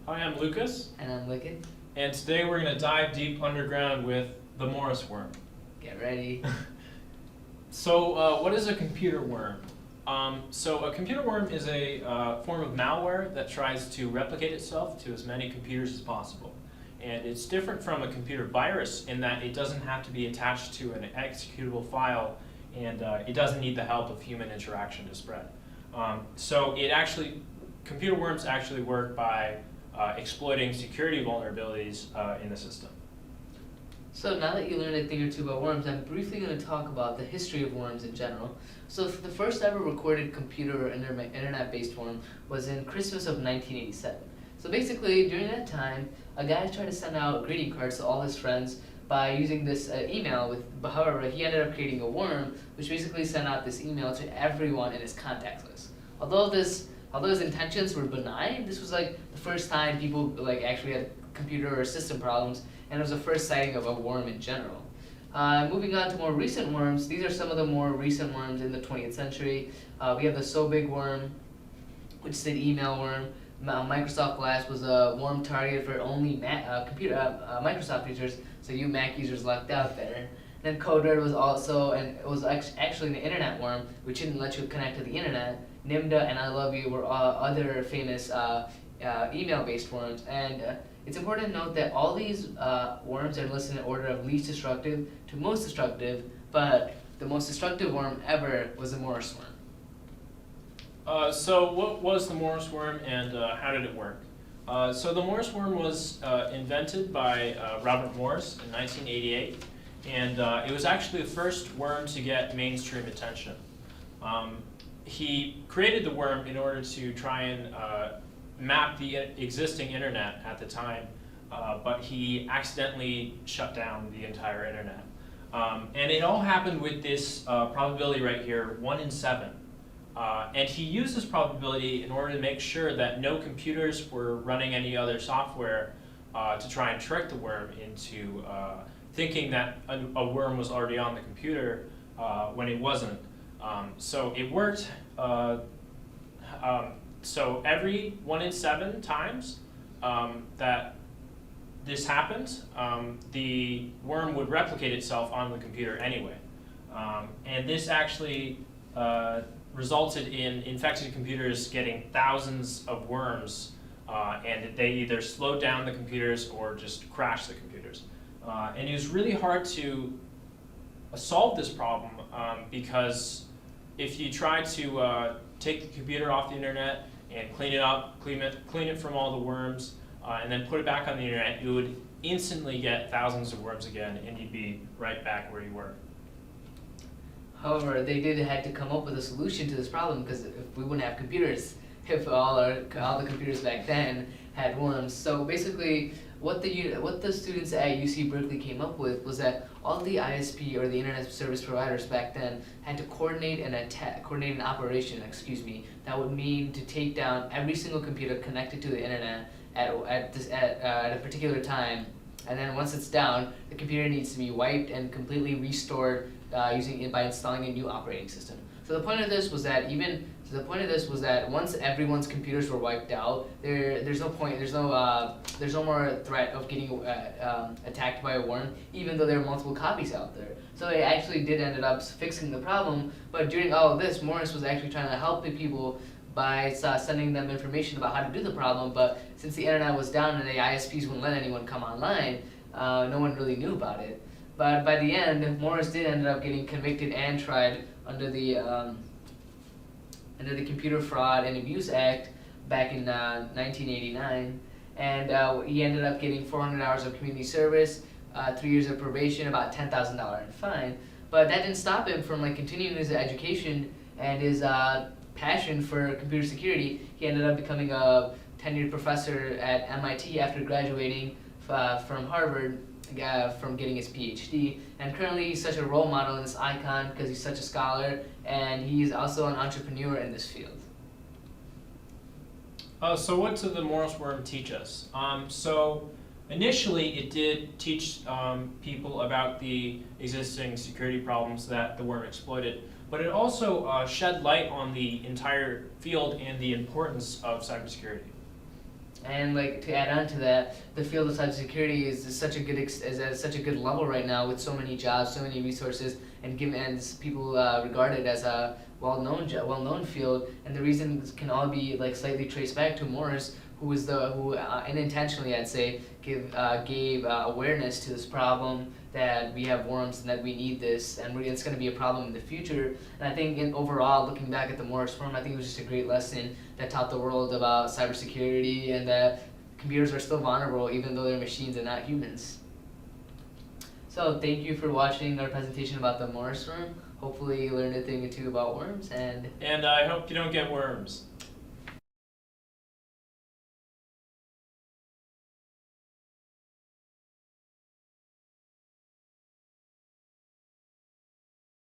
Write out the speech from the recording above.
Hi, I'm Lucas, And I'm Likhith. and today we're going to dive deep underground with the Morris worm. Get ready. So, what is a computer worm? So, a computer worm is a form of malware that tries to replicate itself to as many computers as possible. And it's different from a computer virus in that it doesn't have to be attached to an executable file, and it doesn't need the help of human interaction to spread. Computer worms actually work by exploiting security vulnerabilities in the system. So now that you learned a thing or two about worms, I'm briefly going to talk about the history of worms in general. So the first ever recorded computer or internet-based worm was in Christmas of 1987. So basically, during that time, a guy tried to send out greeting cards to all his friends by using this email. However, he ended up creating a worm, which basically sent out this email to everyone in his contact list. Although his intentions were benign, this was like the first time people like actually had computer or system problems, and it was the first sighting of a worm in general. Moving on to more recent worms, these are some of the more recent worms in the 20th century. We have the So Big worm, which is an email worm. Microsoft Glass was a worm targeted for only Microsoft users, so you Mac users lucked out there. Then Coder was also, and it was actually an internet worm, which didn't let you connect to the internet. Nimda and I Love You were other famous email-based worms, and it's important to note that all these worms are listed in order of least destructive to most destructive, but the most destructive worm ever was the Morris worm. So what was the Morris worm and how did it work? So the Morris worm was invented by Robert Morris in 1988, and it was actually the first worm to get mainstream attention. He created the worm in order to try and map the existing internet at the time, but he accidentally shut down the entire internet. And it all happened with this probability right here, 1 in 7. And he used this probability in order to make sure that no computers were running any other software to try and trick the worm into thinking that a worm was already on the computer when it wasn't. So it worked. So every 1 in 7 times that this happened, the worm would replicate itself on the computer anyway. And this actually resulted in infected computers getting thousands of worms, and they either slowed down the computers or just crashed the computers. And it was really hard to solve this problem because if you try to take the computer off the internet and clean it up, clean it from all the worms, and then put it back on the internet, you would instantly get thousands of worms again, and you'd be right back where you were. However, they had to come up with a solution to this problem because if we wouldn't have computers, if all the computers back then had worms. So basically, what the students at UC Berkeley came up with was that all the ISP or the internet service providers back then had to coordinate an operation, that would mean to take down every single computer connected to the internet at a particular time, and then once it's down, the computer needs to be wiped and completely restored by installing a new operating system. So the point of this was that once everyone's computers were wiped out, there's no more threat of getting attacked by a worm, even though there are multiple copies out there. So it actually did end up fixing the problem. But during all of this, Morris was actually trying to help the people by sending them information about how to do the problem. But since the internet was down and the ISPs wouldn't let anyone come online, no one really knew about it. But by the end, Morris did end up getting convicted and tried under the Computer Fraud and Abuse Act back in 1989, and he ended up getting 400 hours of community service, 3 years of probation, about $10,000 in fine. But that didn't stop him from continuing his education and his passion for computer security. He ended up becoming a tenured professor at MIT after graduating from Harvard, from getting his PhD, and currently he's such a role model and this icon because he's such a scholar, and he's also an entrepreneur in this field. So what did the Morris worm teach us? So initially it did teach people about the existing security problems that the worm exploited, but it also shed light on the entire field and the importance of cybersecurity. And like to add on to that, the field of cybersecurity is such a good is at such a good level right now with so many jobs, so many resources, and people regard it as a well known field. And the reason this can all be like slightly traced back to Morse, who unintentionally, I'd say, gave awareness to this problem that we have worms and that we need this, and it's going to be a problem in the future. And I think overall, looking back at the Morse worm, I think it was just a great lesson that taught the world about cybersecurity and that computers are still vulnerable even though they're machines and not humans. So thank you for watching our presentation about the Morse worm. Hopefully you learned a thing or two about worms, and I hope you don't get worms.